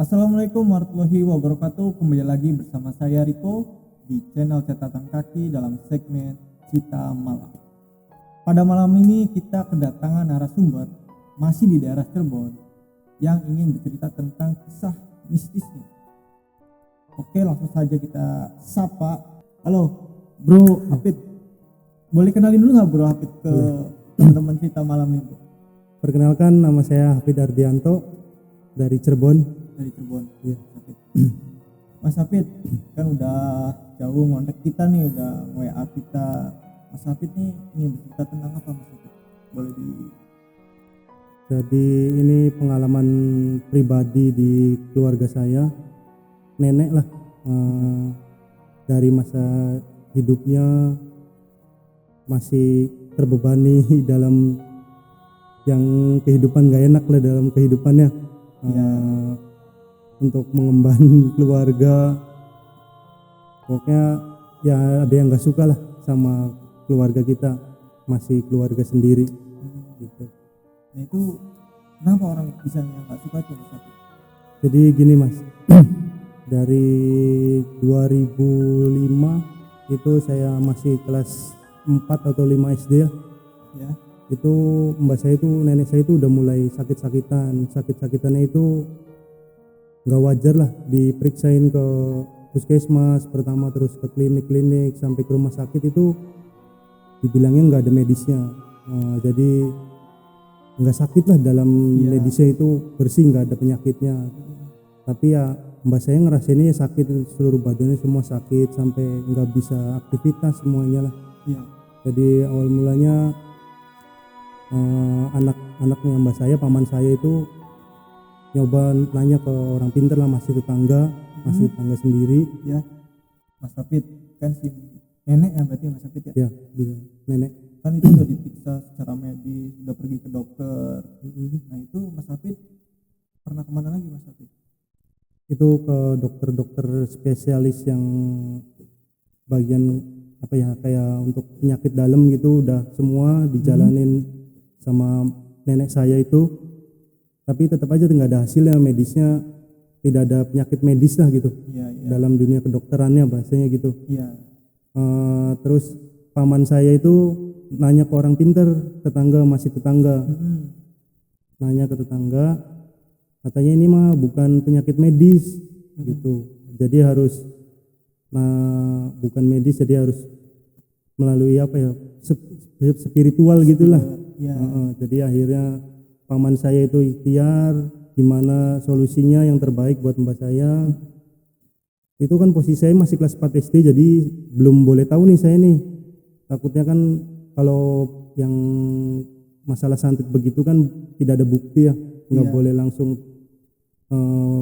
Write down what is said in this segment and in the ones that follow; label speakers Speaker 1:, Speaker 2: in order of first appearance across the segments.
Speaker 1: Assalamualaikum warahmatullahi wabarakatuh. Kembali lagi bersama saya Riko di channel Catatan Kaki dalam segmen Cita Malam. Pada malam ini kita kedatangan narasumber masih di daerah Cirebon yang ingin bercerita tentang kisah mistisnya. Oke, langsung saja kita sapa. Halo, Bro Hafid. Boleh kenalin dulu nggak Bro Hafid ke teman-teman Cita Malam ini, Bro?
Speaker 2: Perkenalkan, nama saya Hafid Ardianto dari Cirebon.
Speaker 1: Dari Cirebon.
Speaker 2: Ya.
Speaker 1: Mas Hafid kan udah jauh ngontek kita nih, udah WA kita. Mas Hafid nih ingin bercerita tentang apa, Mas Hafid? Boleh di...
Speaker 2: Jadi ini pengalaman pribadi di keluarga saya, nenek lah, dari masa hidupnya masih terbebani dalam yang kehidupan gak enak lah dalam kehidupannya. Untuk mengemban keluarga, pokoknya ya ada yang gak suka lah sama keluarga kita, masih keluarga sendiri gitu.
Speaker 1: Nah itu kenapa orang bisa yang gak suka tuh, Mas Hafid?
Speaker 2: Jadi gini Mas, dari 2005 itu saya masih kelas 4 atau 5 SD ya. Itu mbak saya itu, nenek saya itu udah mulai sakit-sakitannya itu nggak wajar lah, diperiksain ke puskesmas pertama, terus ke klinik-klinik sampai ke rumah sakit itu dibilangnya nggak ada medisnya. Jadi nggak sakit lah dalam medisnya, itu bersih, nggak ada penyakitnya. Tapi ya mbak saya ngerasainnya ya sakit, seluruh badannya semua sakit sampai nggak bisa aktivitas semuanya lah. Jadi awal mulanya anak-anaknya mbak saya, paman saya itu nyoba nanya ke orang pintar lah, masih tetangga sendiri.
Speaker 1: Ya, Mas Hafid kan si nenek ya, berarti Mas Hafid ya?
Speaker 2: Ya, gitu. Nenek
Speaker 1: Kan itu udah diperiksa secara medis, udah pergi ke dokter. Nah itu Mas Hafid pernah kemana lagi, Mas Hafid?
Speaker 2: Itu ke dokter-dokter spesialis yang bagian apa ya, kayak untuk penyakit dalam gitu, udah semua dijalanin sama nenek saya itu. Tapi tetap aja nggak ada hasilnya, medisnya tidak ada penyakit medis lah gitu. Dalam dunia kedokterannya bahasanya gitu. Terus paman saya itu nanya ke orang pintar, masih tetangga, nanya ke tetangga, katanya ini mah bukan penyakit medis gitu, jadi harus bukan medis, jadi harus melalui apa ya, spiritual gitulah. Jadi akhirnya paman saya itu ikhtiar gimana solusinya yang terbaik buat mbak saya. Itu kan posisi saya masih kelas 4 SD, jadi belum boleh tahu nih saya nih. Takutnya kan kalau yang masalah santet begitu kan tidak ada bukti ya, nggak boleh langsung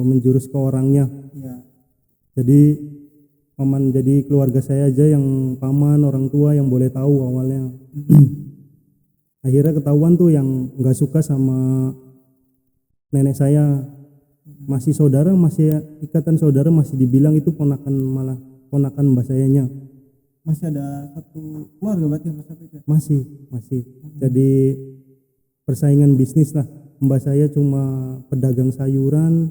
Speaker 2: menjurus ke orangnya. Jadi jadi keluarga saya aja yang paman, orang tua yang boleh tahu awalnya. Akhirnya ketahuan tuh yang nggak suka sama nenek saya, masih saudara, masih ikatan saudara, masih dibilang itu ponakan mbak sayanya.
Speaker 1: Masih ada satu keluarga berarti Mas Hafid ya?
Speaker 2: Masih. Jadi persaingan bisnis lah. Mbak saya cuma pedagang sayuran,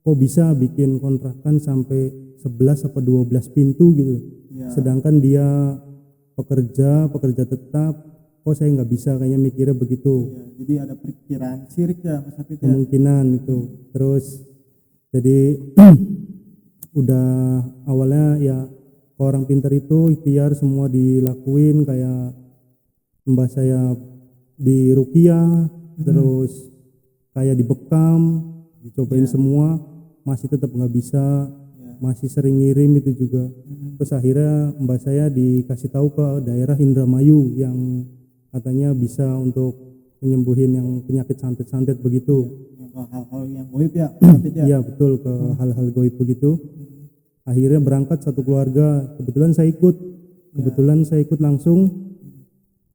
Speaker 2: kok bisa bikin kontrakan sampai 11 atau 12 pintu gitu. Sedangkan dia pekerja tetap, kok saya nggak bisa, kayaknya mikirnya begitu.
Speaker 1: Jadi ada pikiran sirik ya Mas Hafid ya?
Speaker 2: Kemungkinan itu. Terus jadi udah awalnya ya ke orang pintar itu ikhtiar semua dilakuin, kayak mbak saya di ruqyah, terus kayak dibekam, dicobain semua, masih tetap nggak bisa. Masih sering ngirim itu juga. Terus akhirnya mbak saya dikasih tahu ke daerah Indramayu yang katanya bisa untuk menyembuhin yang penyakit santet-santet begitu.
Speaker 1: Hal-hal yang goib ya?
Speaker 2: Iya betul, ke hal-hal goib begitu. Akhirnya berangkat satu keluarga, kebetulan saya ikut langsung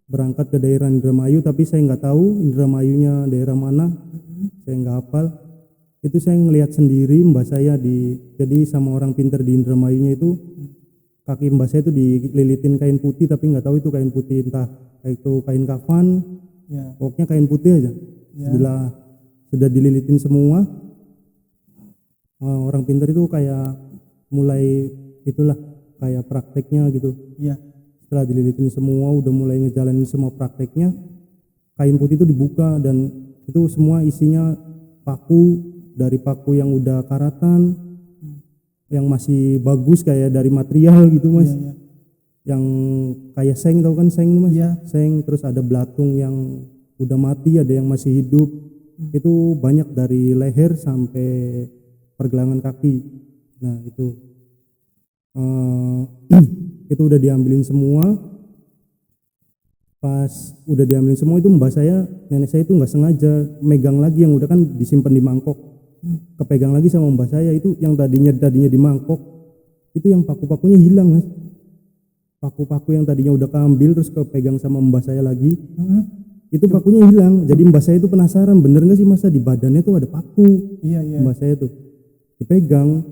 Speaker 2: berangkat ke daerah Indramayu, tapi saya nggak tahu Indramayunya daerah mana, saya nggak hafal. Itu saya ngelihat sendiri mbak saya jadi sama orang pintar di Indramayunya itu, kaki mbak saya itu dililitin kain putih, tapi nggak tahu itu kain putih entah itu kain kafan, pokoknya kain putih aja. Sudah dililitin semua, orang pintar itu kayak mulai itulah kayak prakteknya gitu.
Speaker 1: Iya.
Speaker 2: Setelah dililitin semua, udah mulai ngejalanin semua prakteknya, kain putih itu dibuka dan itu semua isinya paku, dari paku yang udah karatan, yang masih bagus kayak dari material gitu mas.
Speaker 1: Iya, iya.
Speaker 2: Yang kayak seng, tau kan seng mas?
Speaker 1: Iya.
Speaker 2: Seng, terus ada belatung yang udah mati, ada yang masih hidup. Itu banyak dari leher sampai pergelangan kaki. Nah itu itu udah diambilin semua. Pas udah diambilin semua itu mbak saya, nenek saya itu nggak sengaja megang lagi yang udah kan disimpan di mangkok. Kepegang lagi sama mbak saya, itu yang tadinya di mangkok itu yang paku-pakunya hilang mas. Paku-paku yang tadinya udah keambil terus kepegang sama mbak saya lagi, itu pakunya hilang. Jadi mbak saya itu penasaran, bener nggak sih masa di badannya tuh ada paku.
Speaker 1: Iya, iya.
Speaker 2: Mbak saya tuh dipegang.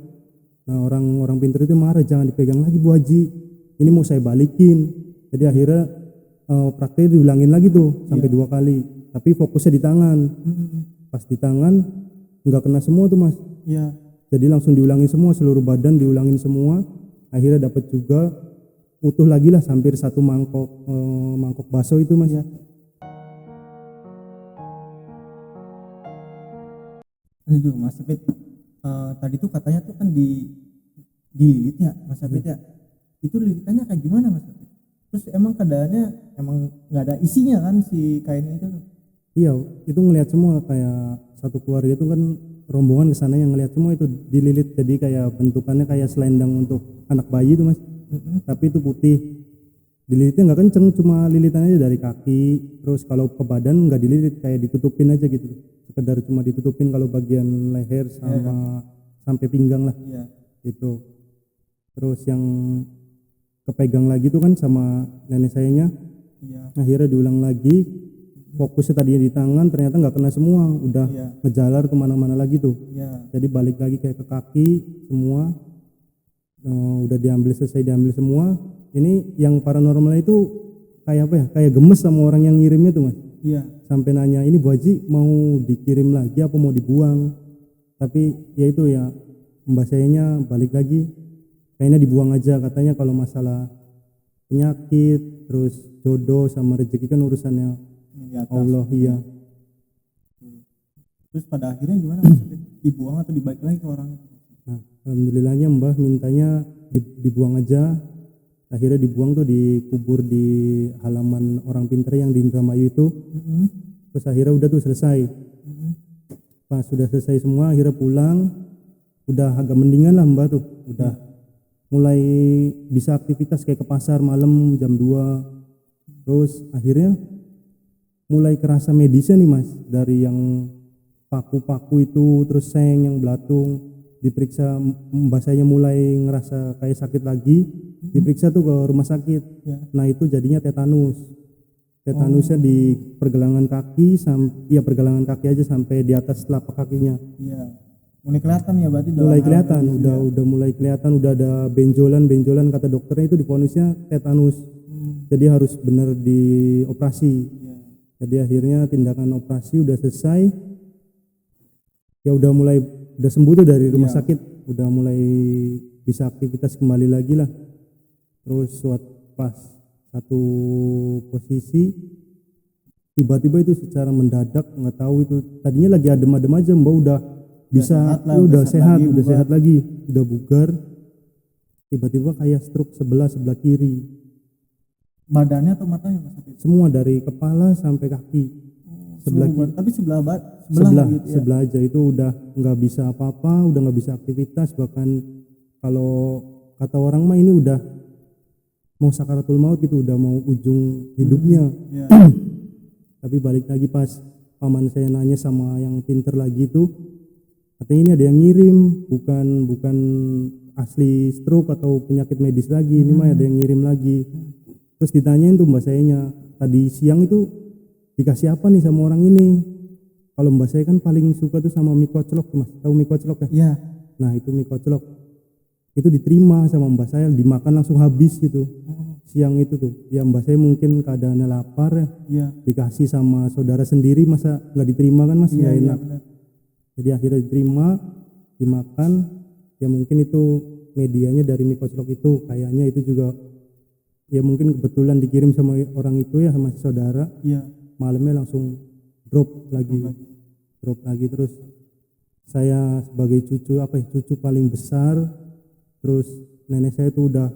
Speaker 2: Nah orang pintar itu marah, jangan dipegang lagi Bu Haji, ini mau saya balikin. Jadi akhirnya praktek diulangin lagi tuh sampai 2 kali, tapi fokusnya di tangan. Pas di tangan nggak kena semua tuh mas.
Speaker 1: Iya.
Speaker 2: Jadi langsung diulangin semua, seluruh badan diulangin semua. Akhirnya dapat juga utuh lagi lah, hampir 1 mangkok bakso itu mas.
Speaker 1: Iya. Aduh Mas Sapit, tadi tuh katanya tuh kan dililit ya Mas Sapit ya. Itu lilitannya kayak gimana Mas Sapit? Terus emang keadaannya emang nggak ada isinya kan si kain itu tuh?
Speaker 2: Iya, itu ngelihat semua kayak satu keluarga itu kan rombongan ke sana yang ngelihat semua itu dililit, jadi kayak bentukannya kayak selendang untuk anak bayi itu mas. Tapi itu putih, dililitnya nggak kenceng, cuma lilitan aja dari kaki, terus kalau ke badan nggak dililit, kayak ditutupin aja gitu, sekedar cuma ditutupin kalau bagian leher sama sampai pinggang lah.
Speaker 1: Iya.
Speaker 2: Itu terus yang kepegang lagi tuh kan sama nenek sayanya.
Speaker 1: Iya.
Speaker 2: Akhirnya diulang lagi, fokusnya tadinya di tangan, ternyata nggak kena semua, udah
Speaker 1: Iya.
Speaker 2: ngejalar kemana-mana lagi tuh.
Speaker 1: Iya.
Speaker 2: Jadi balik lagi kayak ke kaki semua. Udah diambil semua. Ini yang paranormal itu kayak apa ya, kayak gemes sama orang yang ngirimnya tuh mas.
Speaker 1: Iya.
Speaker 2: Sampai nanya, ini Bu Haji mau dikirim lagi apa mau dibuang. Tapi ya itu ya, mbak sayanya balik lagi, kayaknya dibuang aja, katanya kalau masalah penyakit terus jodoh sama rezeki kan urusannya
Speaker 1: Ini di atas.
Speaker 2: Allah. Iya.
Speaker 1: Terus pada akhirnya gimana Mas Sapit? Dibuang atau dibalik lagi ke orang itu?
Speaker 2: Nah, alhamdulillahnya mbah mintanya dibuang aja. Akhirnya dibuang tuh, dikubur di halaman orang pintar yang di Indramayu itu. Terus akhirnya udah tuh selesai. Pas sudah selesai semua, akhirnya pulang, udah agak mendingan lah mbah tuh, udah mulai bisa aktivitas kayak ke pasar malam jam 2. Terus akhirnya mulai kerasa medisnya nih mas, dari yang paku-paku itu, terus seng yang belatung, diperiksa mbak saya mulai ngerasa kayak sakit lagi, diperiksa tuh ke rumah sakit. Nah itu jadinya tetanusnya di pergelangan kaki, pergelangan kaki aja sampai di atas telapak kakinya.
Speaker 1: Iya. Mulai kelihatan ya berarti?
Speaker 2: Mulai kelihatan, udah mulai kelihatan, udah ada benjolan, kata dokternya itu divonisnya tetanus. Jadi harus benar dioperasi. Jadi akhirnya tindakan operasi udah selesai. Ya udah sembuh tuh dari rumah sakit, udah mulai bisa aktivitas kembali lagi lah. Terus pas satu posisi tiba-tiba itu secara mendadak, nggak tahu itu tadinya lagi adem-adem aja, mbak udah bisa udah sehat lagi, udah bugar, tiba-tiba kayak stroke sebelah kiri.
Speaker 1: Badannya atau matanya Mas Sapit?
Speaker 2: Semua dari kepala sampai kaki. Sebelah kiri.
Speaker 1: Tapi sebelah gitu ya?
Speaker 2: Sebelah aja itu udah nggak bisa apa-apa, udah nggak bisa aktivitas, bahkan kalau kata orang mah ini udah mau sakaratul maut gitu, udah mau ujung hidupnya. Tapi balik lagi pas paman saya nanya sama yang pinter lagi itu, katanya ini ada yang ngirim, bukan asli stroke atau penyakit medis lagi, ini mah ada yang ngirim lagi. Terus ditanyain tuh mbak sayanya, tadi siang itu dikasih apa nih sama orang ini? Kalau mbak saya kan paling suka tuh sama mie koclok mas, tahu mie koclok ya?
Speaker 1: Iya.
Speaker 2: Nah itu mie koclok, itu diterima sama mbak saya, dimakan langsung habis gitu. Siang itu tuh, ya mbak saya mungkin keadaannya lapar ya, dikasih sama saudara sendiri, masa nggak diterima kan mas, nggak enak.
Speaker 1: Benar.
Speaker 2: Jadi akhirnya diterima, dimakan. Ya mungkin itu medianya dari mikoslok itu, kayaknya itu juga ya mungkin kebetulan dikirim sama orang itu ya, sama si saudara.
Speaker 1: Iya.
Speaker 2: Malamnya langsung drop lagi. Terus saya sebagai cucu paling besar, terus nenek saya tuh udah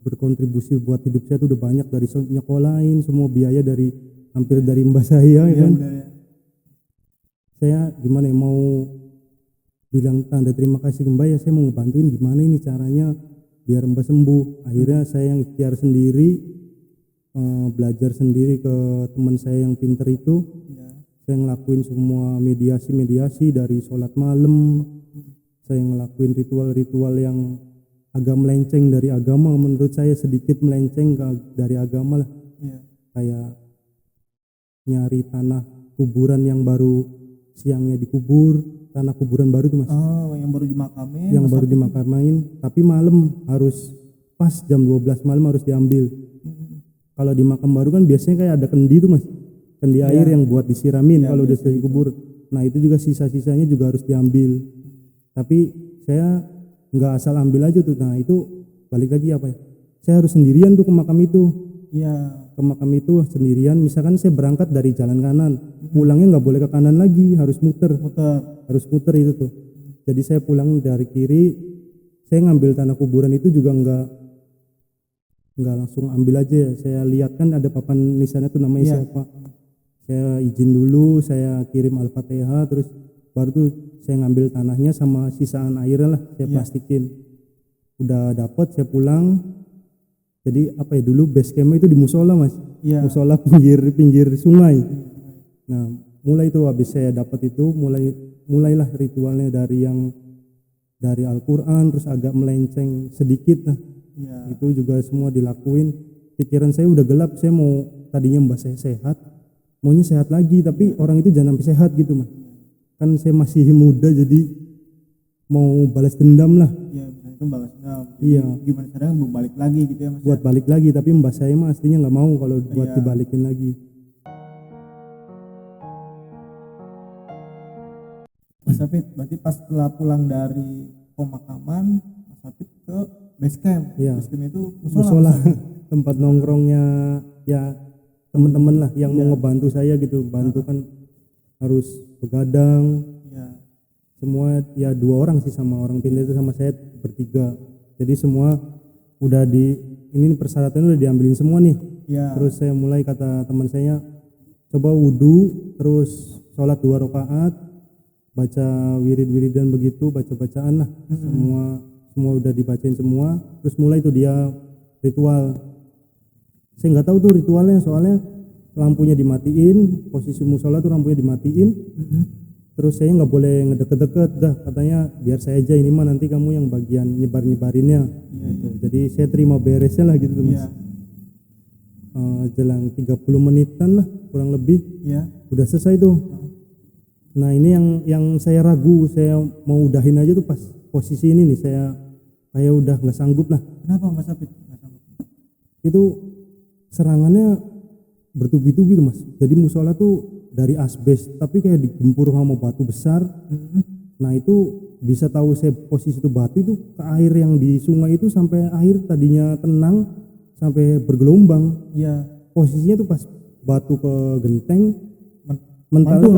Speaker 2: berkontribusi buat hidup saya tuh udah banyak, dari nyekolahin semua biaya dari hampir dari mbah saya ya kan.
Speaker 1: Benar ya.
Speaker 2: Saya gimana ya, mau bilang tanda terima kasih ke mbah ya, saya mau ngebantuin gimana ini caranya biar mbah sembuh. Akhirnya saya yang ikhtiar sendiri, belajar sendiri ke teman saya yang pinter itu. Saya ngelakuin semua mediasi dari sholat malam, saya ngelakuin ritual-ritual yang agak melenceng dari agama, menurut saya sedikit melenceng dari agama lah. Kayak nyari tanah kuburan yang baru siangnya dikubur, tanah kuburan baru tuh mas.
Speaker 1: Oh, yang baru dimakamin.
Speaker 2: Yang baru dimakamin, tapi malam harus pas jam 12 malam harus diambil. Kalau di makam baru kan biasanya kayak ada kendi tuh mas, kendi air yang buat disiramin kalau udah selesai kubur. Nah itu juga sisa-sisanya juga harus diambil. Tapi saya nggak asal ambil aja tuh. Nah itu balik lagi apa ya? Saya harus sendirian tuh ke makam itu.
Speaker 1: Iya.
Speaker 2: Ke makam itu sendirian. Misalkan saya berangkat dari jalan kanan, pulangnya nggak boleh ke kanan lagi, harus muter. Harus muter itu tuh. Jadi saya pulang dari kiri. Saya ngambil tanah kuburan itu juga nggak langsung ambil aja ya. Saya lihat kan ada papan nisannya tuh namanya siapa. Saya izin dulu, saya kirim Al-Fatihah, terus baru tuh saya ngambil tanahnya sama sisaan airnya lah, saya plastikin. Udah dapet, saya pulang. Jadi apa ya, dulu base camp itu di musola mas, musola pinggir sungai. Nah mulai itu habis saya dapat itu, mulailah ritualnya dari Al-Quran, terus agak melenceng sedikit lah. Itu juga semua dilakuin. Pikiran saya udah gelap, saya mau tadinya mbak saya sehat, maunya sehat lagi, tapi orang itu jangan sampai sehat gitu mas. Kan saya masih muda, jadi mau balas dendam lah.
Speaker 1: Itu balas dendam.
Speaker 2: Iya.
Speaker 1: Gimana caranya mau balik lagi gitu ya mas?
Speaker 2: Buat balik lagi, tapi mbak saya mah aslinya nggak mau kalau buat dibalikin lagi.
Speaker 1: Mas Hafid, berarti pas setelah pulang dari pemakaman, Mas Hafid ke base camp. Base camp itu
Speaker 2: musola tempat nongkrongnya ya teman-teman lah yang mau ngebantu saya gitu. Bantu kan harus begadang. Semua ya 2 orang sih, sama orang pindah itu sama saya bertiga. Jadi semua udah ini persyaratan udah diambilin semua nih. Terus saya mulai, kata teman saya, coba wudhu, terus sholat 2 rakaat, baca wirid-wiridan begitu, baca-bacaan lah. Semua udah dibacain semua. Terus mulai itu dia ritual. Saya nggak tahu tuh ritualnya, soalnya lampunya dimatiin, posisi musola tuh lampunya dimatiin. Terus saya nggak boleh ngedeket-deket dah, katanya biar saya aja, ini mah nanti kamu yang bagian nyebar-nyebarinnya. Gitu. Jadi saya terima beresnya lah gitu mas. Jelang 30 menitan lah kurang lebih, udah selesai tuh. Nah ini yang saya ragu, saya mau udahin aja tuh pas posisi ini nih, saya kayak udah nggak sanggup lah.
Speaker 1: Kenapa mas Hafid nggak sanggup?
Speaker 2: Itu serangannya bertubi-tubi tuh mas. Jadi musola tuh dari asbes, tapi kayak digempur sama batu besar. Nah itu bisa tahu saya posisi itu batu itu ke air yang di sungai itu, sampai air tadinya tenang sampai bergelombang. Posisinya tuh pas batu ke genteng, mantul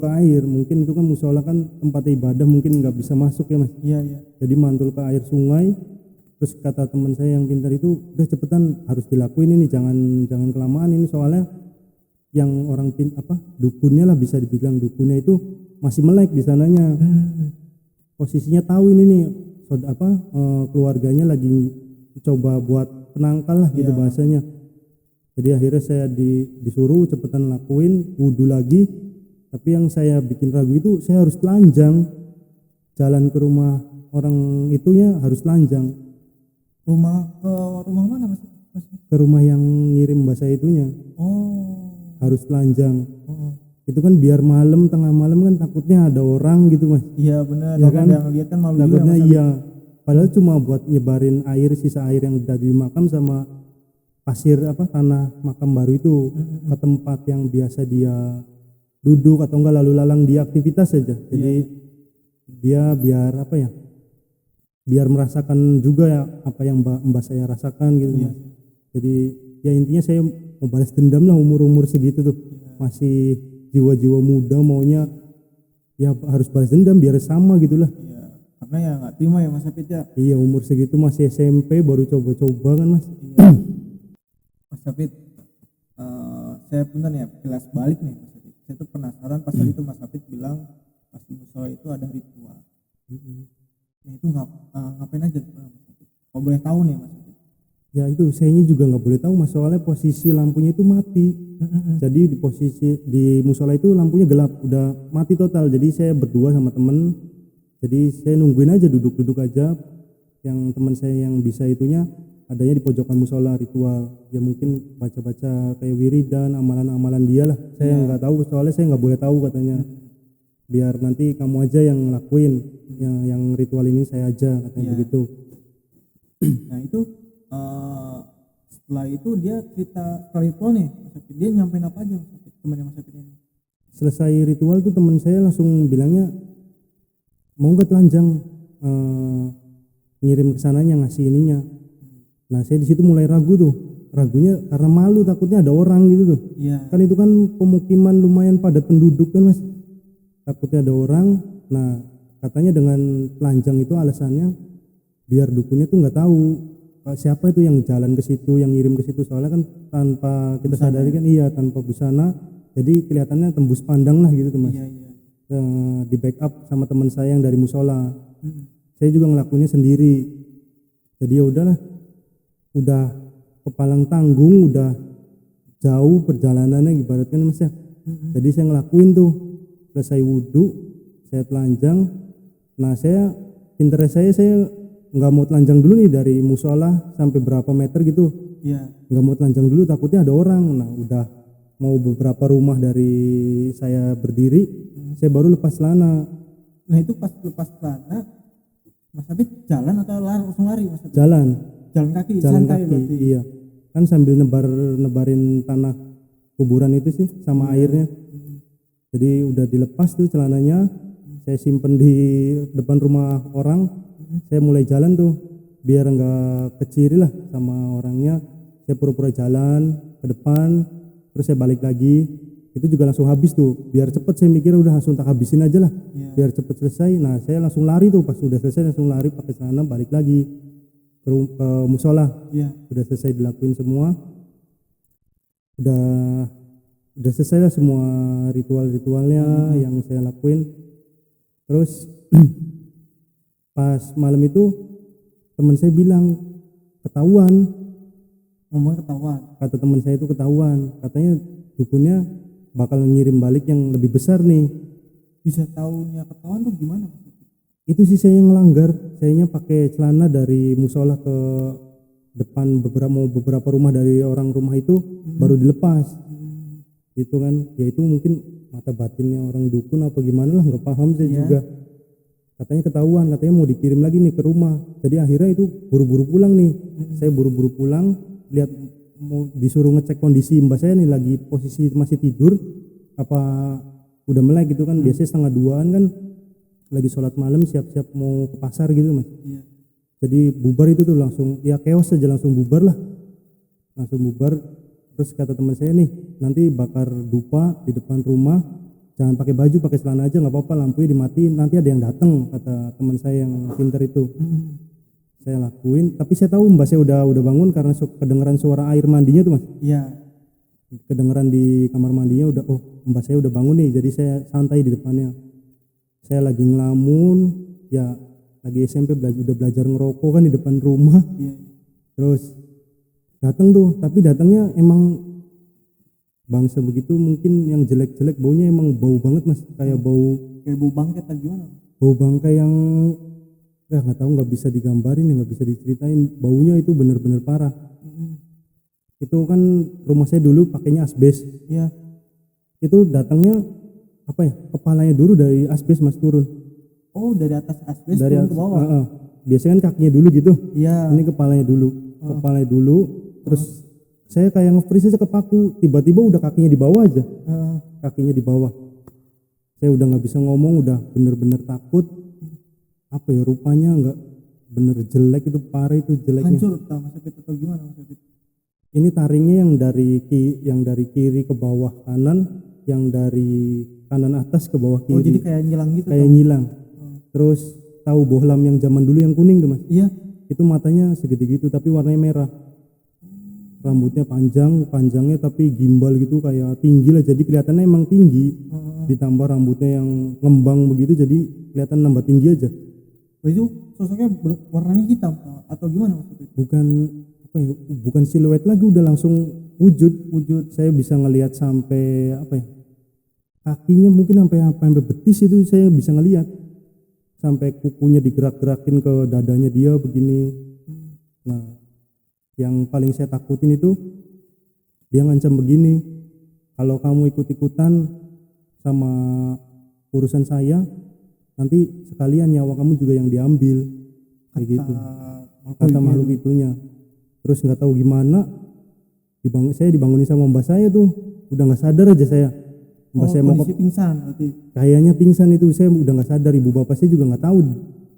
Speaker 2: ke air. Mungkin itu kan musola kan tempat ibadah, mungkin nggak bisa masuk ya mas. Jadi mantul ke air sungai. Terus kata teman saya yang pintar itu, udah cepetan harus dilakuin ini, jangan kelamaan ini, soalnya yang orang dukunnya lah, bisa dibilang dukunnya itu masih melek di sananya. Posisinya tahu ini nih keluarganya lagi coba buat penangkal lah gitu bahasanya. Jadi akhirnya saya disuruh cepetan lakuin wudhu lagi. Tapi yang saya bikin ragu itu, saya harus telanjang jalan ke rumah orang itunya, harus telanjang.
Speaker 1: Ke rumah mana mas?
Speaker 2: Ke rumah yang ngirim mbak saya itunya. Harus telanjang. Itu kan biar malam, tengah malam kan takutnya ada orang gitu mas.
Speaker 1: Iya benar.
Speaker 2: Ya kan?
Speaker 1: Yang lihat kan malu
Speaker 2: takutnya
Speaker 1: juga.
Speaker 2: Iya. Padahal cuma buat nyebarin air, sisa air yang udah di makam sama pasir tanah makam baru itu ke tempat yang biasa dia duduk atau enggak lalu lalang di aktivitas saja. Jadi dia biar apa ya, biar merasakan juga ya apa yang mbak saya rasakan gitu
Speaker 1: Iya.
Speaker 2: Mas. Jadi ya intinya saya mau balas dendam lah, umur segitu tuh masih jiwa-jiwa muda, maunya ya harus balas dendam biar sama gitulah.
Speaker 1: Iya, karena ya nggak terima ya Mas Hafid ya.
Speaker 2: Iya, umur segitu masih SMP baru coba-coba kan Mas.
Speaker 1: Iya. Mas Hafid, saya punten ya kelas balik nih Mas Hafid. Saya tuh penasaran pas tadi itu Mas Hafid bilang pas di musola itu ada ritual. Nah itu ngapain aja tuh Mas Hafid? Kalau boleh tahu nih Mas Hafid.
Speaker 2: Ya itu sayanya juga nggak boleh tahu Mas, soalnya posisi lampunya itu mati. Jadi di posisi di musola itu lampunya gelap, udah mati total. Jadi saya berdua sama temen, jadi saya nungguin aja, duduk-duduk aja. Yang teman saya yang bisa itunya adanya di pojokan musola ritual. Ya mungkin baca-baca kayak wiridan, amalan-amalan dia lah. Saya nggak tahu, soalnya saya nggak boleh tahu katanya. Biar nanti kamu aja yang ngelakuin, yang ritual ini saya aja katanya begitu.
Speaker 1: Nah itu setelah itu dia cerita setelah ritual nih Mas Hafid, dia nyampein apa aja Mas Hafid, temannya Mas Hafid ini?
Speaker 2: Selesai ritual tuh teman saya langsung bilangnya, mau nggak telanjang, ngirim ke sananya ngasih ininya. Nah saya di situ mulai ragu tuh, ragunya karena malu, takutnya ada orang gitu tuh.
Speaker 1: Iya.
Speaker 2: Kan itu kan pemukiman lumayan padat penduduk kan Mas, takutnya ada orang. Nah katanya dengan telanjang itu alasannya biar dukunnya tuh nggak tahu siapa itu yang jalan ke situ, yang ngirim ke situ, soalnya kan tanpa kita sadari kan, iya tanpa busana, jadi kelihatannya tembus pandang lah gitu tuh Mas.
Speaker 1: Iya, iya.
Speaker 2: Di backup sama teman saya yang dari musola. Saya juga ngelakuinnya sendiri. Jadi ya udahlah, udah kepalang tanggung, udah jauh perjalanannya ibaratkan Mas ya. Jadi saya ngelakuin tuh, selesai wudhu saya telanjang. Nah saya pinternya saya nggak mau telanjang dulu nih dari musola sampai berapa meter gitu.
Speaker 1: Iya.
Speaker 2: Nggak mau telanjang dulu, takutnya ada orang. Nah udah mau beberapa rumah dari saya berdiri, saya baru lepas celana.
Speaker 1: Nah itu pas lepas celana Mas Hafid jalan atau langsung lari Mas Hafid?
Speaker 2: Jalan
Speaker 1: Kaki,
Speaker 2: jalan
Speaker 1: santai
Speaker 2: kaki
Speaker 1: berarti.
Speaker 2: iya kan, sambil nebarin tanah kuburan itu sih sama airnya. Jadi udah dilepas tuh celananya, saya simpen di depan rumah orang. Saya mulai jalan tuh biar nggak keciri lah sama orangnya. Saya pura-pura jalan ke depan, terus saya balik lagi. Itu juga langsung habis tuh, biar cepet. Saya mikir udah langsung tak habisin aja lah, biar cepet selesai. Nah saya langsung lari tuh, pas udah selesai langsung lari pakai celana balik lagi ke musola. Udah selesai dilakuin semua, udah selesai lah semua ritualnya yang saya lakuin. Terus pas malam itu teman saya bilang ketahuan,
Speaker 1: Ngomongnya ketahuan.
Speaker 2: kata teman saya itu ketahuan, katanya dukunnya bakal ngirim balik yang lebih besar nih.
Speaker 1: Bisa tahunya ketahuan tuh gimana Mas Hafid?
Speaker 2: Itu sih saya yang ngelanggar, sayanya pakai celana dari musola ke depan beberapa rumah dari orang rumah itu baru dilepas. Itu kan ya itu mungkin mata batinnya orang dukun apa gimana lah, nggak paham saya juga. Katanya ketahuan, katanya mau dikirim lagi nih ke rumah. Jadi akhirnya itu buru-buru pulang nih. Saya buru-buru pulang, lihat mau disuruh ngecek kondisi mbak saya nih, lagi posisi masih tidur apa udah melek gitu kan. Biasanya 1:30 kan lagi sholat malam, siap-siap mau ke pasar gitu Mas. Jadi bubar itu tuh langsung, ya chaos aja, langsung bubar lah, langsung bubar. Terus kata teman saya nih, nanti bakar dupa di depan rumah, jangan pakai baju, pakai celana aja nggak apa-apa, lampunya dimatiin, nanti ada yang datang, kata teman saya yang pintar itu. Saya lakuin, tapi saya tahu mbak saya udah bangun karena kedengeran suara air mandinya tuh Mas.
Speaker 1: Iya.
Speaker 2: Kedengeran di kamar mandinya udah, oh mbak saya udah bangun nih, jadi saya santai di depannya. Saya lagi ngelamun, ya lagi SMP udah belajar ngerokok kan di depan rumah. Terus datang tuh, tapi datangnya emang bangsa begitu, mungkin yang jelek-jelek, baunya emang bau banget Mas, kayak bau
Speaker 1: bangkai atau gimana?
Speaker 2: Bau bangkai yang nggak tahu, nggak bisa digambarin, nggak bisa diceritain. Baunya itu bener-bener parah. Itu kan rumah saya dulu pakainya asbes. Itu datangnya apa ya, kepalanya dulu dari asbes Mas turun.
Speaker 1: Oh dari atas asbes
Speaker 2: dari
Speaker 1: turun ke bawah.
Speaker 2: Biasanya kan kakinya dulu gitu. Ini kepalanya dulu. Terus saya kayak nge-freeze aja ke paku, tiba-tiba udah kakinya di bawah aja. Kakinya di bawah. Saya udah nggak bisa ngomong, udah bener-bener takut. apa ya, rupanya nggak bener, jelek itu, parah itu jeleknya.
Speaker 1: Hancur tak Mas David atau gimana Mas David?
Speaker 2: Ini taringnya yang dari kiri ke bawah kanan, yang dari kanan atas ke bawah
Speaker 1: Oh jadi
Speaker 2: kiri,
Speaker 1: kayak nyilang gitu
Speaker 2: kayak
Speaker 1: toh?
Speaker 2: nyilang. Terus tahu bohlam yang zaman dulu yang kuning tuh Mas?
Speaker 1: Iya.
Speaker 2: Itu matanya segede gitu tapi warnanya merah. Rambutnya panjangnya tapi gimbal gitu, kayak tinggi lah, jadi kelihatannya emang tinggi. Ditambah rambutnya yang ngembang begitu, jadi kelihatan nambah tinggi aja.
Speaker 1: Oh, itu sosoknya warnanya hitam atau gimana Mas David?
Speaker 2: Bukan apa ya, bukan siluet lagi, udah langsung wujud. Saya bisa ngelihat sampai apa ya, kakinya mungkin sampai betis itu saya bisa ngelihat, sampai kukunya digerak-gerakin ke dadanya dia begini. Nah, yang paling saya takutin itu dia ngancam begini, kalau kamu ikut-ikutan sama urusan saya, nanti sekalian nyawa kamu juga yang diambil, kayak gitu kata makhluk itunya. Terus nggak tahu gimana, saya dibangunin sama mbak saya tuh, udah nggak sadar aja saya. Mbak saya mau
Speaker 1: pingsan berarti.
Speaker 2: Kayaknya pingsan itu, saya udah nggak sadar, ibu bapak saya juga nggak tahu,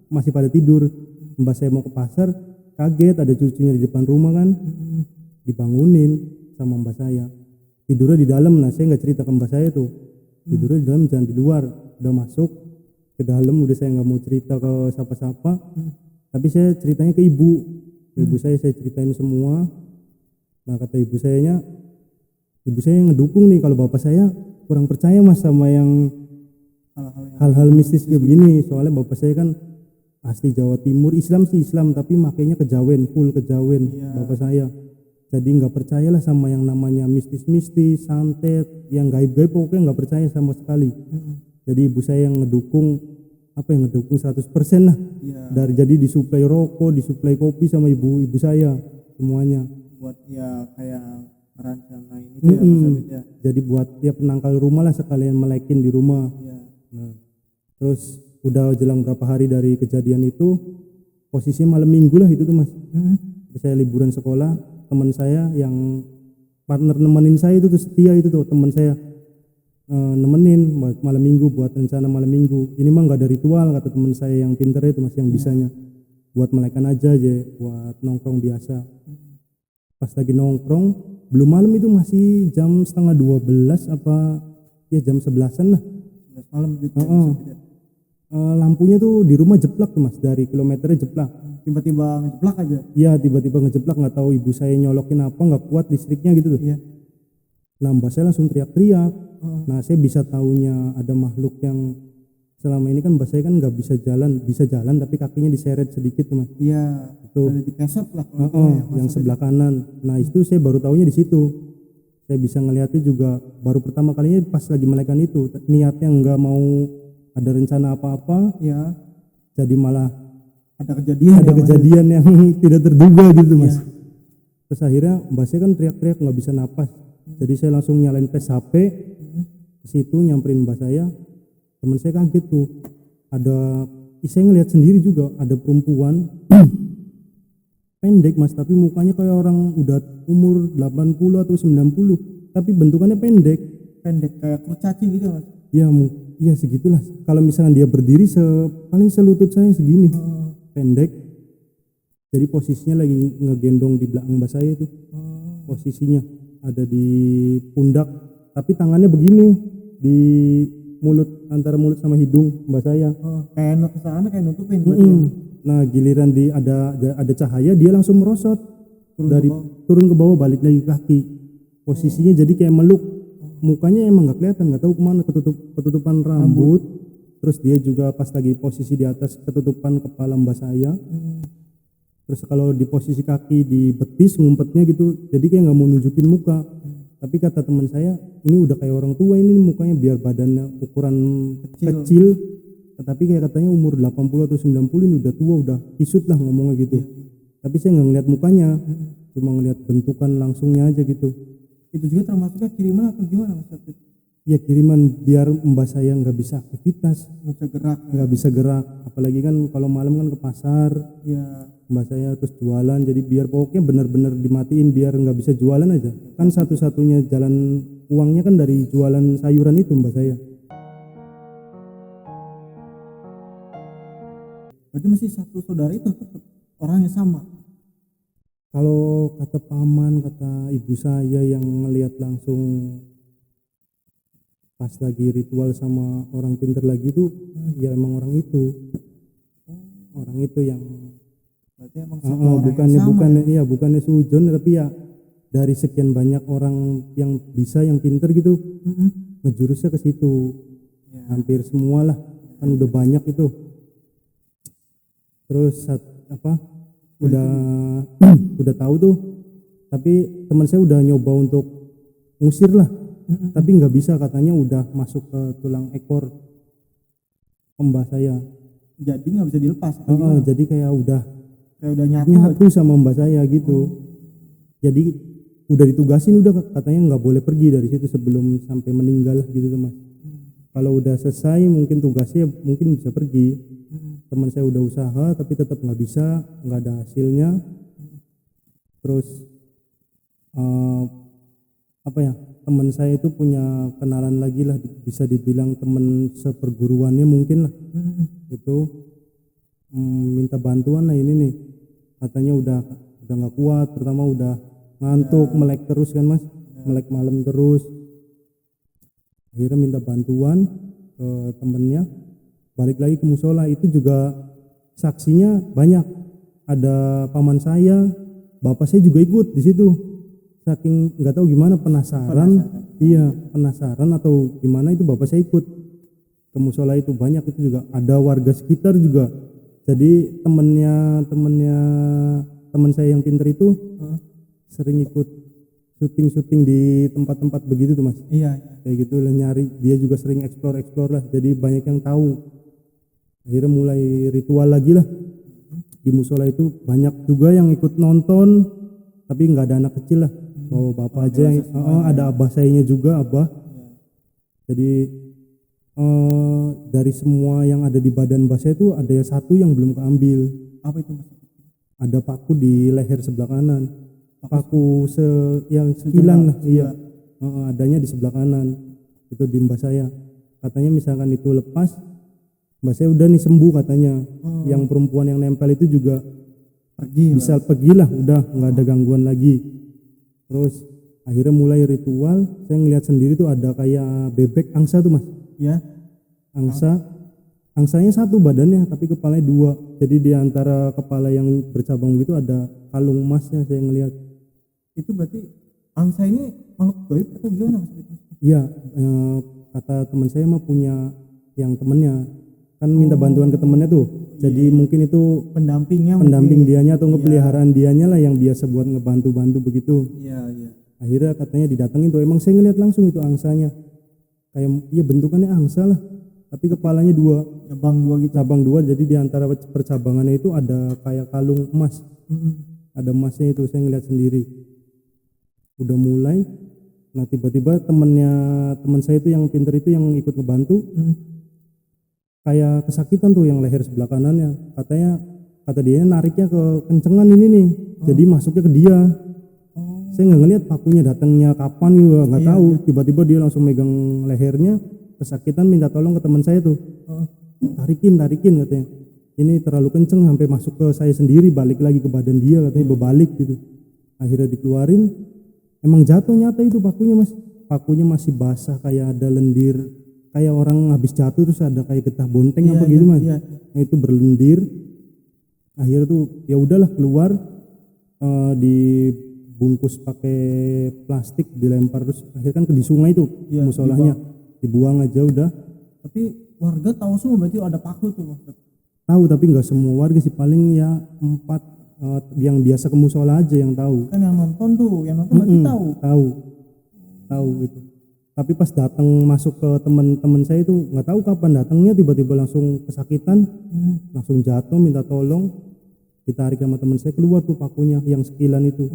Speaker 2: masih pada tidur. Mbak saya mau ke pasar, kaget ada cucunya di depan rumah kan, dibangunin sama mbak saya. Tidurnya di dalam. Nah, saya nggak cerita ke mbak saya tuh, tidurnya di dalam, jangan di luar. Udah masuk ke dalam, udah saya nggak mau cerita ke siapa-siapa, tapi saya ceritanya ke ibu saya ceritain semua. Nah, kata ibu saya ngedukung nih kalau bapak saya kurang percaya Mas sama yang hal-hal mistis kayak begini. Soalnya bapak saya kan asli Jawa Timur, Islam sih Islam, tapi makainya kejawen, full kejawen. Bapak saya jadi nggak percayalah sama yang namanya mistis-mistis, santet, yang gaib-gaib, pokoknya nggak percaya sama sekali. Jadi ibu saya yang ngedukung 100% lah. Dari jadi disuplai rokok, disuplai kopi sama ibu saya semuanya.
Speaker 1: Buat ya kayak merancangin itu ya Mas David ya.
Speaker 2: Jadi buat ya penangkal rumah lah, sekalian melekin di rumah. Nah, terus udah jelang berapa hari dari kejadian itu, posisinya malam minggu lah itu tuh Mas. Saya liburan sekolah, teman saya yang partner nemenin saya itu tuh setia, itu tuh teman saya nemenin malam minggu, buat rencana malam minggu. Ini mah nggak ada ritual, kata teman saya yang pinter itu Mas, yang bisanya buat melekan aja buat nongkrong biasa. Pas lagi nongkrong belum malam itu, masih jam setengah 12 apa ya, jam 11-an lah,
Speaker 1: 11 malam gitu.
Speaker 2: Lampunya tuh di rumah jeplak tuh Mas, dari kilometernya jeplak.
Speaker 1: Tiba-tiba ngejeplak aja.
Speaker 2: Iya, tiba-tiba ngejeplak, nggak tahu ibu saya nyolokin apa, nggak kuat listriknya gitu tuh. Nah, mbak saya langsung teriak-teriak. Nah, saya bisa taunya ada makhluk yang selama ini kan mbak saya kan nggak bisa jalan tapi kakinya diseret sedikit tuh Mas.
Speaker 1: Iya,
Speaker 2: itu
Speaker 1: ada dikeset lah
Speaker 2: yang sebelah kanan. Nah, itu saya baru taunya di situ. Saya bisa ngelihatnya juga baru pertama kalinya pas lagi melekan itu. Niatnya nggak mau ada rencana apa-apa, jadi malah ada kejadian yang tidak terduga gitu Mas. Terus akhirnya mbak saya kan teriak-teriak nggak bisa napas. Jadi saya langsung nyalain tes HP ke situ, nyamperin mbak saya. Teman saya kaget tuh, saya ngelihat sendiri juga ada perempuan pendek Mas, tapi mukanya kayak orang udah umur 80 atau 90, tapi bentukannya pendek
Speaker 1: kayak kurcaci gitu Mas.
Speaker 2: Iya segitulah. Kalau misalkan dia berdiri paling selutut saya segini, pendek. Jadi posisinya lagi ngegendong di belakang mbak saya itu. Posisinya ada di pundak, tapi tangannya begini di mulut, antara mulut sama hidung mbak saya.
Speaker 1: Kayak kesana kayak nutupin.
Speaker 2: Nah, giliran ada cahaya, dia langsung merosot turun ke bawah, balik lagi kaki. Posisinya jadi kayak meluk. Mukanya emang nggak kelihatan, nggak tahu kemana, ketutupan rambut. Terus dia juga pas lagi posisi di atas ketutupan kepala mbak saya. Terus kalau di posisi kaki di betis ngumpetnya gitu, jadi kayak nggak mau nunjukin muka. Tapi kata teman saya, ini udah kayak orang tua ini mukanya, biar badannya ukuran kecil. Tapi kayak katanya umur 80 atau 90, ini udah tua, udah kisut lah ngomongnya gitu. Tapi saya nggak ngeliat mukanya, cuma ngeliat bentukan langsungnya aja gitu.
Speaker 1: Itu juga termasuknya kiriman atau gimana Mas David?
Speaker 2: Ya kiriman, biar mbak saya nggak bisa aktivitas, nggak bisa gerak. Apalagi kan kalau malam kan ke pasar, mbak saya terus jualan, jadi biar pokoknya benar-benar dimatiin biar nggak bisa jualan aja. Kan satu-satunya jalan uangnya kan dari jualan sayuran itu mbak saya.
Speaker 1: Berarti masih satu saudara itu tetap orangnya sama.
Speaker 2: Kalau kata paman, kata ibu saya yang ngelihat langsung pas lagi ritual sama orang pinter lagi tuh, ya emang orang itu yang
Speaker 1: Berarti emang satu orang
Speaker 2: bukannya
Speaker 1: yang sama
Speaker 2: bukannya
Speaker 1: ya?
Speaker 2: iya bukannya sujon, tapi ya dari sekian banyak orang yang bisa, yang pinter gitu, ngejurusnya ke situ.
Speaker 1: Ya.
Speaker 2: Hampir semua lah, kan udah banyak itu. Terus udah udah tahu tuh, tapi teman saya udah nyoba untuk ngusir lah, tapi nggak bisa, katanya udah masuk ke tulang ekor mbah saya.
Speaker 1: Jadi nggak bisa dilepas atau gimana?
Speaker 2: Jadi kayak udah
Speaker 1: Nyatu.
Speaker 2: nyatu sama mbah saya gitu. Jadi udah ditugasin, udah katanya nggak boleh pergi dari situ sebelum sampai meninggal gitu tuh mas. Kalau udah selesai mungkin tugasnya mungkin bisa pergi. Teman saya udah usaha tapi tetap nggak bisa, nggak ada hasilnya. Terus teman saya itu punya kenalan lagi lah, bisa dibilang teman seperguruannya mungkin lah. Itu minta bantuan lah, ini nih katanya udah nggak kuat, pertama udah ngantuk, melek terus kan mas, melek malam terus. Akhirnya minta bantuan ke temennya, balik lagi ke musola. Itu juga saksinya banyak, ada paman saya, bapak saya juga ikut di situ. Saking nggak tahu gimana, penasaran atau gimana, itu bapak saya ikut ke musola itu. Banyak itu juga, ada warga sekitar juga. Jadi teman saya yang pinter itu sering ikut syuting di tempat-tempat begitu tuh mas.
Speaker 1: Iya.
Speaker 2: Kayak gitu lah, nyari, dia juga sering explore lah, jadi banyak yang tahu. Akhirnya mulai ritual lagi lah di musola itu. Banyak juga yang ikut nonton, tapi nggak ada anak kecil lah, bawa bapak aja. Ada abah sayanya juga, abah. Jadi dari semua yang ada di badan mbah saya itu ada satu yang belum keambil.
Speaker 1: Apa itu mas?
Speaker 2: Ada paku di leher sebelah kanan, paku yang sekilan lah. Iya, adanya di sebelah kanan itu di mbah saya. Katanya misalkan itu lepas, mbah saya udah nih sembuh katanya. Yang perempuan yang nempel itu juga bisa pergilah, udah nggak ada gangguan lagi. Terus akhirnya mulai ritual, saya ngeliat sendiri tuh ada kayak bebek angsa tuh mas.
Speaker 1: Ya.
Speaker 2: Angsanya satu badannya, tapi kepalanya dua. Jadi di antara kepala yang bercabang gitu ada kalung emasnya, saya ngelihat.
Speaker 1: Itu berarti angsa ini makhluk gaib atau gimana mas?
Speaker 2: Iya, kata teman saya mah punya, yang temennya kan minta bantuan ke temennya tuh. Jadi mungkin itu pendamping dianya atau ngepeliharaan dianya lah, yang biasa buat ngebantu begitu.
Speaker 1: Iya.
Speaker 2: Akhirnya katanya didatengin tuh, emang saya ngeliat langsung itu angsanya. Kayak bentukannya angsa lah, tapi kepalanya dua, cabang dua. Jadi di antara percabangannya itu ada kayak kalung emas. Ada emasnya itu, saya ngeliat sendiri. Udah mulai, nah tiba-tiba teman saya itu yang pinter itu, yang ikut ngebantu, kayak kesakitan tuh yang leher sebelah kanannya. Kata dia nariknya ke kencengan ini nih, jadi masuknya ke dia. Saya nggak ngeliat pakunya datangnya kapan juga nggak tahu. Tiba-tiba dia langsung megang lehernya, kesakitan, minta tolong ke teman saya tuh. Tarikin katanya. Ini terlalu kenceng sampai masuk ke saya sendiri, balik lagi ke badan dia katanya, berbalik gitu. Akhirnya dikeluarin, emang jatuh nyata itu pakunya mas. Pakunya masih basah, kayak ada lendir, kayak orang habis jatuh terus ada kayak getah bonteng gitu mas. Nah, itu berlendir. Akhirnya tuh ya udahlah, keluar, dibungkus pakai plastik, dilempar, terus akhirnya kan di sungai tuh musolahnya, dibuang aja udah.
Speaker 1: Tapi warga tahu semua berarti ada paku tuh mas?
Speaker 2: Tahu, tapi nggak semua warga sih, paling ya 4 yang biasa ke musola aja yang tahu.
Speaker 1: Kan yang nonton berarti tahu
Speaker 2: itu. Tapi pas datang masuk ke teman-teman saya itu nggak tahu kapan datangnya, tiba-tiba langsung kesakitan, langsung jatuh, minta tolong, ditarik sama teman saya, keluar tuh pakunya yang sekilan itu.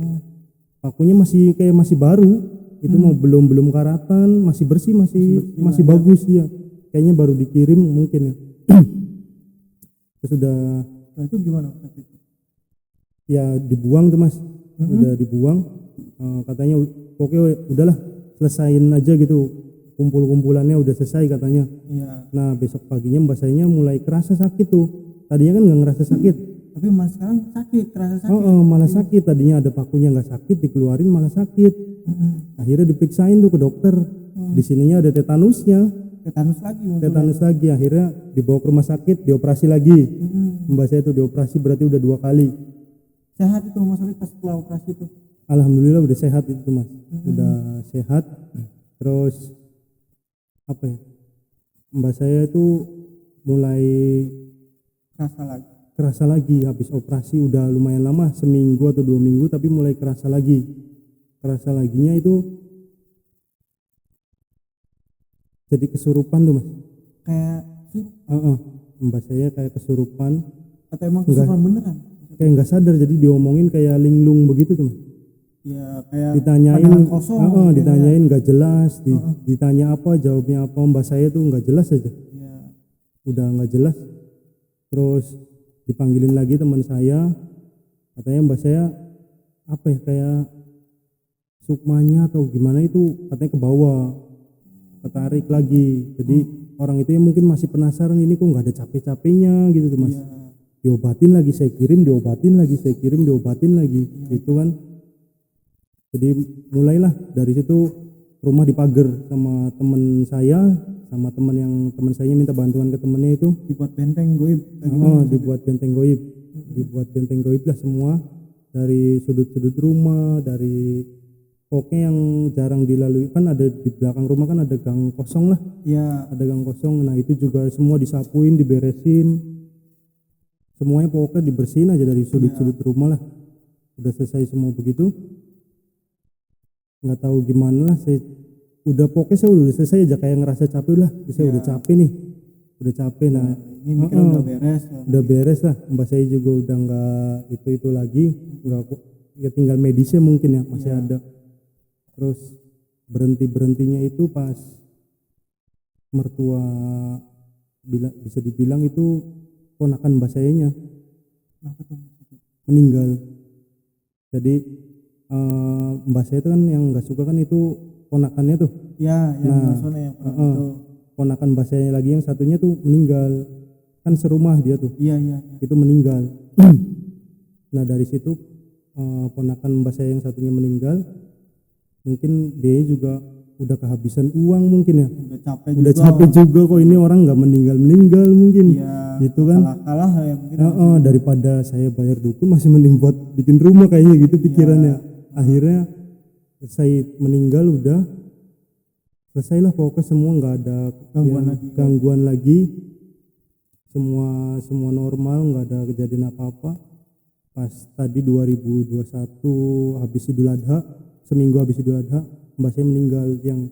Speaker 2: Pakunya masih baru, itu mau belum karatan, masih bersih, masih bagus ya. Kayaknya baru dikirim mungkin ya. Terus udah.
Speaker 1: Nah, itu gimana?
Speaker 2: Ya dibuang tuh mas, udah dibuang. Katanya pokoknya udahlah, selesain aja gitu, kumpul-kumpulannya udah selesai katanya.
Speaker 1: Iya.
Speaker 2: Nah besok paginya mbak sayanya mulai kerasa sakit tuh, tadinya kan nggak ngerasa sakit.
Speaker 1: Tapi malah sekarang sakit, kerasa sakit.
Speaker 2: Malah sakit. Tadinya ada pakunya nggak sakit, dikeluarin malah sakit. Akhirnya diperiksain tuh ke dokter. Di sininya ada tetanusnya.
Speaker 1: Tetanus lagi muncul.
Speaker 2: Tetanus lagi. Akhirnya dibawa ke rumah sakit, dioperasi lagi. Mbak saya tuh dioperasi berarti udah 2 kali.
Speaker 1: Sehat itu Mas Solid pas setelah operasi itu?
Speaker 2: Alhamdulillah udah sehat itu Mas. Udah sehat. Terus apa ya? Mbak saya itu mulai kerasa lagi habis operasi. Udah lumayan lama, seminggu atau 2 minggu, tapi mulai kerasa lagi. Kerasa laginya itu jadi kesurupan tuh Mas.
Speaker 1: Kayak
Speaker 2: Mbak saya kayak kesurupan.
Speaker 1: Atau emang kesurupan beneran?
Speaker 2: Kayak nggak sadar, jadi diomongin kayak linglung begitu tuh Mas.
Speaker 1: Ya kayak
Speaker 2: Ditanyain
Speaker 1: kosong,
Speaker 2: ditanyain nggak jelas, ditanya apa jawabnya apa. Mbak saya tuh nggak jelas aja. Udah nggak jelas. Terus dipanggilin lagi teman saya, katanya Mbak saya apa ya, kayak sukmanya atau gimana itu katanya ke bawah, ketarik lagi. Jadi orang itu yang mungkin masih penasaran, ini kok nggak ada capek-capeknya gitu tuh Mas. Diobatin lagi saya kirim, diobatin lagi saya kirim, diobatin lagi gitu kan. Jadi mulailah dari situ rumah dipagar sama teman saya, sama teman saya minta bantuan ke temennya itu.
Speaker 1: Dibuat benteng goib.
Speaker 2: Dibuat benteng goib. Dibuat benteng goib lah semua, dari sudut-sudut rumah, dari pokoknya yang jarang dilalui. Kan ada di belakang rumah kan ada gang kosong lah.
Speaker 1: Iya.
Speaker 2: Ada gang kosong. Nah itu juga semua disapuin, diberesin. Semuanya pokoknya dibersihin aja dari sudut-sudut rumah lah. Udah selesai semua begitu. Nggak tahu gimana lah, saya udah selesai aja, kayak ngerasa capek lah. Saya udah capek nih. Udah capek. Nah,
Speaker 1: ini mikir udah beres.
Speaker 2: Udah beres lah. Mbak saya juga udah nggak itu lagi. Nggak, ya tinggal medisnya mungkin ya masih ada. Terus berhentinya itu pas mertua bisa dibilang itu ponakan mbak sayanya meninggal. Jadi mbak saya itu kan yang nggak suka kan itu ponakannya tuh.
Speaker 1: Ya, yang
Speaker 2: ponakan mbak saya lagi yang satunya tuh meninggal. Kan serumah dia tuh.
Speaker 1: Iya.
Speaker 2: Itu meninggal. Nah dari situ ponakan mbak saya yang satunya meninggal. Mungkin dia juga udah kehabisan uang mungkin ya. Udah capek juga kok ini orang nggak meninggal mungkin.
Speaker 1: Iya,
Speaker 2: gitu kan.
Speaker 1: Kalah ya mungkin.
Speaker 2: Daripada saya bayar dukun masih mending buat bikin rumah kayaknya gitu pikirannya. Akhirnya saya meninggal udah selesailah pokoknya, semua nggak ada gangguan lagi. Semua normal, nggak ada kejadian apa-apa. Pas tadi 2021 habis Idul Adha, seminggu habis Idul Adha, mbak saya meninggal yang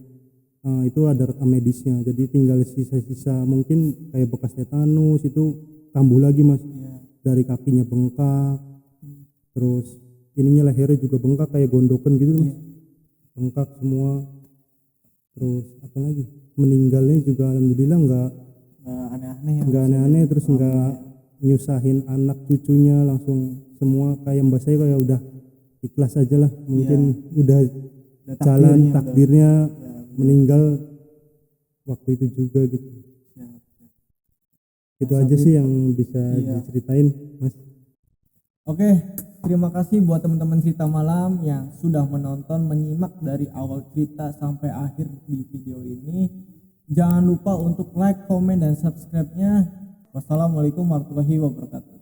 Speaker 2: itu ada rekam medisnya. Jadi tinggal sisa-sisa mungkin kayak bekas tetanus itu kambuh lagi Mas. Dari kakinya bengkak, terus ininya lehernya juga bengkak kayak gondokan gitu Mas. Bengkak semua. Terus apa lagi, meninggalnya juga alhamdulillah nggak aneh-aneh, terus nggak nyusahin anak cucunya, langsung semua kayak mbak saya kayak udah ikhlas aja lah. Mungkin udah jalan takdirnya meninggal waktu itu juga gitu. Itu aja sih yang bisa diceritain Mas.
Speaker 1: Oke, terima kasih buat teman-teman cerita malam yang sudah menonton, menyimak dari awal cerita sampai akhir di video ini. Jangan lupa untuk like, komen, dan subscribe-nya. Wassalamualaikum warahmatullahi wabarakatuh.